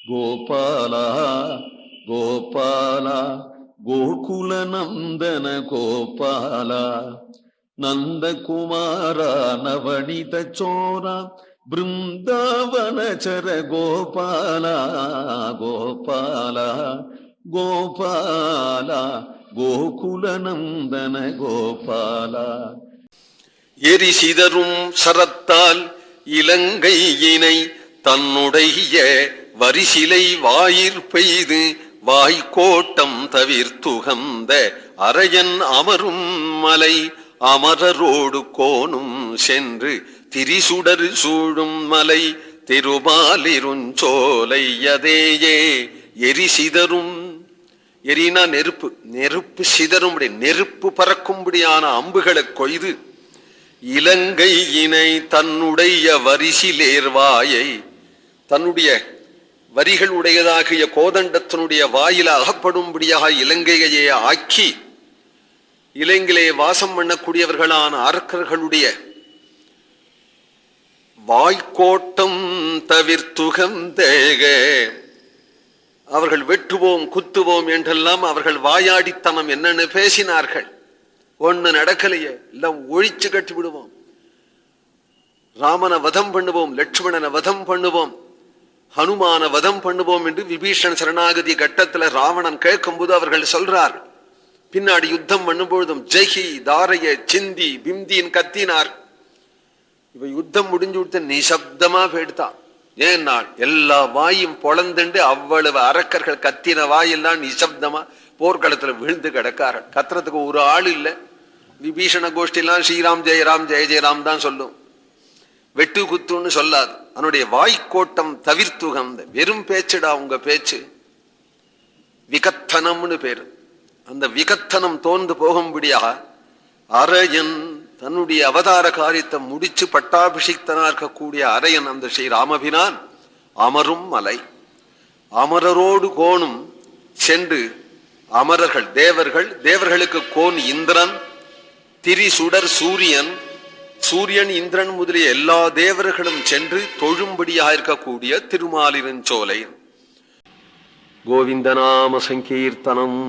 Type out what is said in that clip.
கோபால கோபால கோகுல நந்தன கோபால நந்தகுமார நவனித சோர பிருந்தாவனச்சர கோபால கோபால கோபால கோகுல நந்தன கோபால. எரி சிதறும் சரத்தால் இலங்கையினை தன்னுடைய வரிசிலை வாயிற் பெய்து வாய்க்கோட்டம் தவிர்த்துகந்த அரையன் அமரும் மலை அமரரோடு கோணும் சென்று திரிசுடர் சூழும் மலை திருமாலிருஞ்சோலை யதேயே. எரி சிதறும், எரினா நெருப்பு, நெருப்பு சிதறும்படி நெருப்பு பறக்கும்படியான அம்புகளை கொய்து இலங்கையினை தன்னுடைய வரிசிலேர்வாயை, தன்னுடைய வரிகள் உடையதாகிய கோதண்டத்தினுடைய வாயில அகப்படும்படியாக இலங்கையையே ஆக்கி, இலங்கையிலே வாசம் பண்ணக்கூடியவர்களான அரக்கர்களுடைய வாய்க்கோட்டம் தவிர்த்துகந்தேக, அவர்கள் வெட்டுவோம் குத்துவோம் என்றெல்லாம் அவர்கள் வாயாடித்தனம் என்னன்னு பேசினார்கள். ஒண்ணு நடக்கலையே, எல்லாம் ஒழிச்சு கட்டி விடுவோம், ராமனை வதம் பண்ணுவோம், லட்சுமணனை வதம் பண்ணுவோம், ஹனுமான வதம் பண்ணுவோம் என்று விபீஷண சரணாகதி கட்டத்துல ராவணன் கேட்கும்போது அவர்கள் சொல்றார். பின்னாடி யுத்தம் பண்ணும்பொழுதும் ஜெகி தாரைய சிந்தி பிம்தின்னு கத்தினார். இப்ப யுத்தம் முடிஞ்சு கொடுத்த நிசப்தமா போயிடுதான். ஏன்னா எல்லா வாயும் பொழந்துண்டு அவ்வளவு அரக்கர்கள் கத்தின வாயெல்லாம் நிசப்தமா போர்க்களத்துல விழுந்து கிடக்கார்கள். கத்துறதுக்கு ஒரு ஆள் இல்லை. விபீஷண கோஷ்டிலாம் ஸ்ரீராம் ஜெயராம் ஜெய ஜெயராம் தான் சொல்லும், வெட்டு குத்துன்னு சொல்லாது. அவனுடைய வாய்க்கோட்டம் தவிர்த்துகந்த, வெறும் பேச்சுடா உங்க பேச்சு, விகத்தனம்னு பேரு. அந்த விகத்தனம் தோன்று போகும்படியாக அரையன் தன்னுடைய அவதார காரியத்தை முடிச்சு பட்டாபிஷிக்தனா இருக்கக்கூடிய அரையன் அந்த ஸ்ரீ ராமபிரான் அமரும் மலை அமரரோடு கோணும் சென்று, அமரர்கள் தேவர்கள், தேவர்களுக்கு கோன் இந்திரன், திரிசுடர் சூரியன், சூரியன் இந்திரன் முதலிய எல்லா தேவர்களும் சென்று தொழும்படியாக இருக்கக்கூடிய திருமாலிருஞ்சோலை. கோவிந்தநாம சங்கீர்த்தனம்.